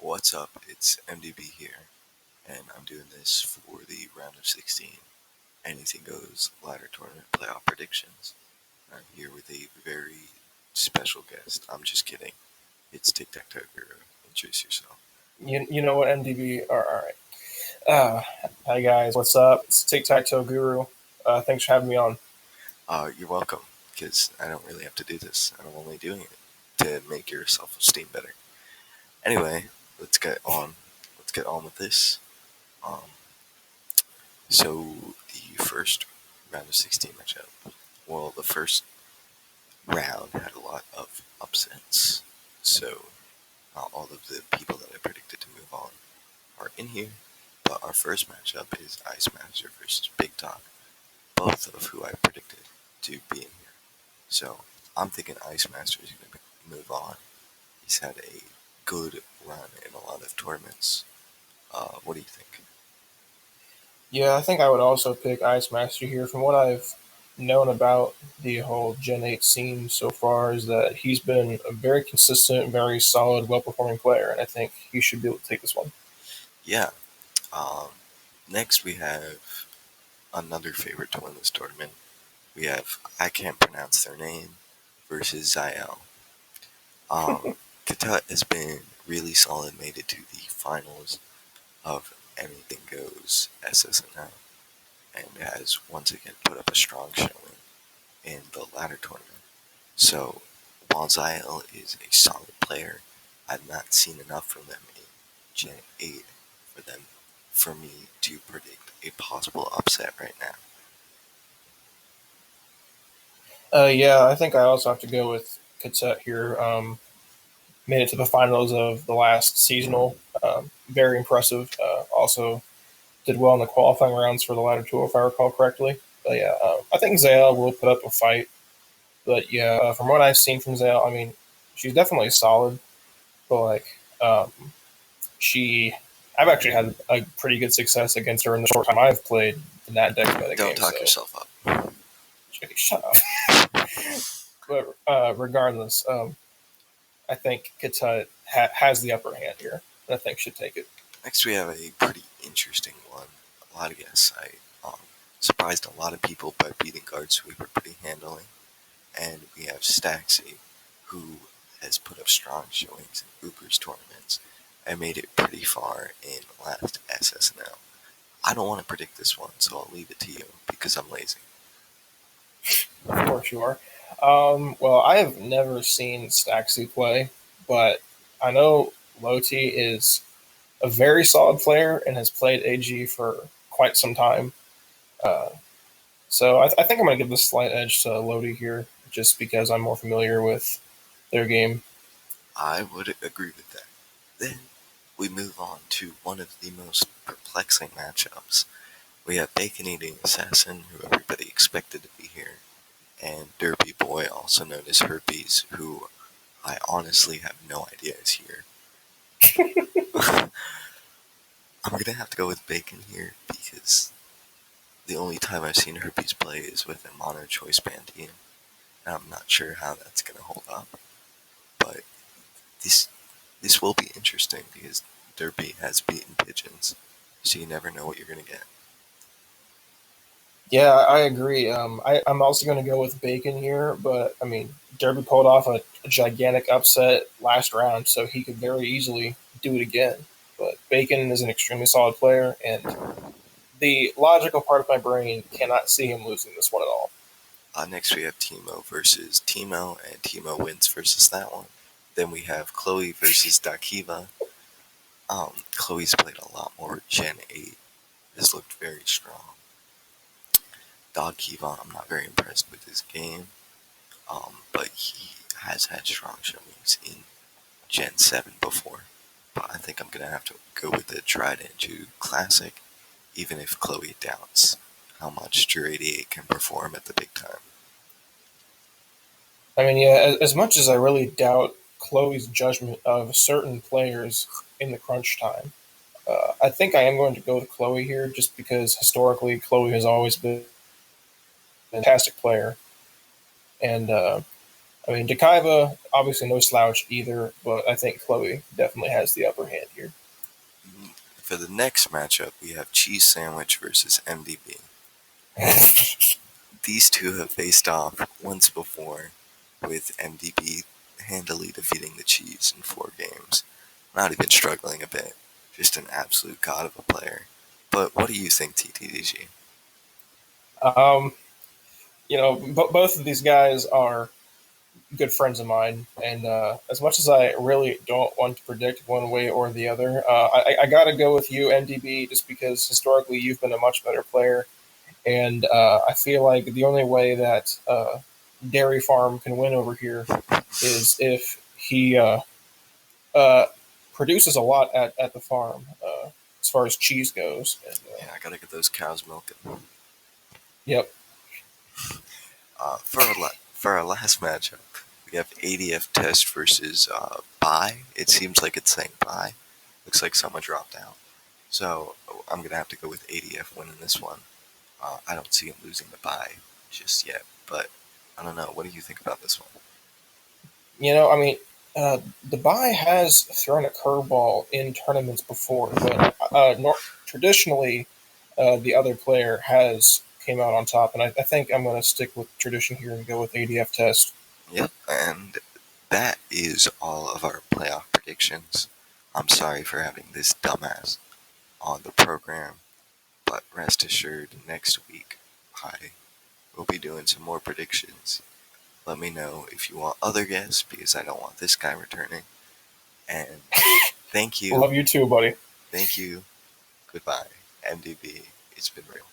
What's up? It's MDB here, and I'm doing this for the round of 16 Anything Goes Ladder Tournament Playoff Predictions. I'm here with a very special guest. I'm just kidding. It's Tic Tac Toe Guru. Introduce yourself. You know what, MDB? All right. Hi, guys. What's up? It's Tic Tac Toe Guru. Thanks for having me on. You're welcome, because I don't really have to do this. I'm only doing it to make your self-esteem better. Anyway, let's get on. Let's get on with this. Um, so the first round of 16 matchup. Well, the first round had a lot of upsets, so not all of the people that I predicted to move on are in here. But our first matchup is Ice Master versus Big Dog, both of who I predicted to be in here. So I'm thinking Ice Master is going to move on. He's had a good run in a lot of tournaments. What do you think? Yeah, I think I would also pick Ice Master here. From what I've known about the whole Gen 8 scene so far, is that he's been a very consistent, very solid, well-performing player, and I think he should be able to take this one. Yeah. Um, Next we have another favorite to win this tournament. We have I can't pronounce their name versus Zael. Kata has been really solid, made it to the finals of Anything Goes SSNL, and has once again put up a strong showing in the latter tournament. So while Zael is a solid player, I've not seen enough from them in Gen 8 for me to predict a possible upset right now. Yeah, I think I also have to go with Cadet here. Made it to the finals of the last seasonal. Very impressive. Also did well in the qualifying rounds for the latter two, if I recall correctly. But yeah, I think Zale will put up a fight. But yeah, from what I've seen from Zale, I mean, she's definitely solid. But like, she, I've actually had a pretty good success against her in the short time I've played in that deck meta Don't game. talk So yourself up. shut up. But regardless, I think Kitut has the upper hand here, and I think should take it. Next, we have a pretty interesting one. A lot of guests. I surprised a lot of people by beating Guard Sweeper pretty handily. And we have Staxy, who has put up strong showings in Uber's tournaments and made it pretty far in last SSNL. I don't want to predict this one, so I'll leave it to you because I'm lazy. Of course you are. Well, I have never seen Staxy play, but I know Loti is a very solid player and has played AG for quite some time. Uh, so I think I'm going to give the slight edge to Loti here, just because I'm more familiar with their game. I would agree with that. Then we move on to one of the most perplexing matchups. We have Bacon Eating Assassin, who everybody expected to be here, and Derpy Boy, also known as Herpes, who I honestly have no idea is here. I'm gonna have to go with Bacon here because the only time I've seen Herpes play is with a mono choice band team, and I'm not sure how that's gonna hold up. But this this will be interesting because Derpy has beaten Pigeons, so you never know what you're gonna get. Yeah, I agree. I'm also going to go with Bacon here, but I mean, Derby pulled off a gigantic upset last round, so he could very easily do it again. But Bacon is an extremely solid player, and the logical part of my brain cannot see him losing this one at all. Next we have Timo versus Timo, and Timo wins versus that one. Then we have Chloe versus Dakiva. Chloe's played a lot more Gen 8, has looked very strong. Dakiva, I'm not very impressed with his game, but he has had strong showings in Gen 7 before. But I think I'm going to have to go with the tried and true classic, even if Chloe doubts how much Drew 88 can perform at the big time. I mean, yeah, as much as I really doubt Chloe's judgment of certain players in the crunch time, I think I am going to go with Chloe here, just because historically Chloe has always been a fantastic player, and I mean, Dakaiba, obviously no slouch either, but I think Chloe definitely has the upper hand here. For the next matchup, we have Cheese Sandwich versus MDB. These two have faced off once before, with MDB handily defeating the Cheese in 4 games. Not even struggling a bit. Just an absolute god of a player. But what do you think, TTTG? um, both of these guys are good friends of mine, and as much as I really don't want to predict one way or the other, I got to go with you, MDB, just because historically you've been a much better player, and I feel like the only way that Dairy Farm can win over here is if he uh, produces a lot at the farm as far as cheese goes. And Yeah, I gotta get those cows milking. yep. For our last matchup, we have ADF Test versus Bye. It seems like it's saying Bye. Looks like someone dropped out. So I'm gonna have to go with ADF winning this one. I don't see him losing the Bye just yet, but I don't know. What do you think about this one? I mean, the buy has thrown a curveball in tournaments before, but traditionally, the other player has came out on top, and I think I'm going to stick with tradition here and go with ADF test. Yep, and that is all of our playoff predictions. I'm sorry for having this dumbass on the program, but rest assured, next week I will be doing some more predictions. Let me know if you want other guests because I don't want this guy returning. And thank you. Love you too, buddy. Thank you. Goodbye. MDB. It's been real.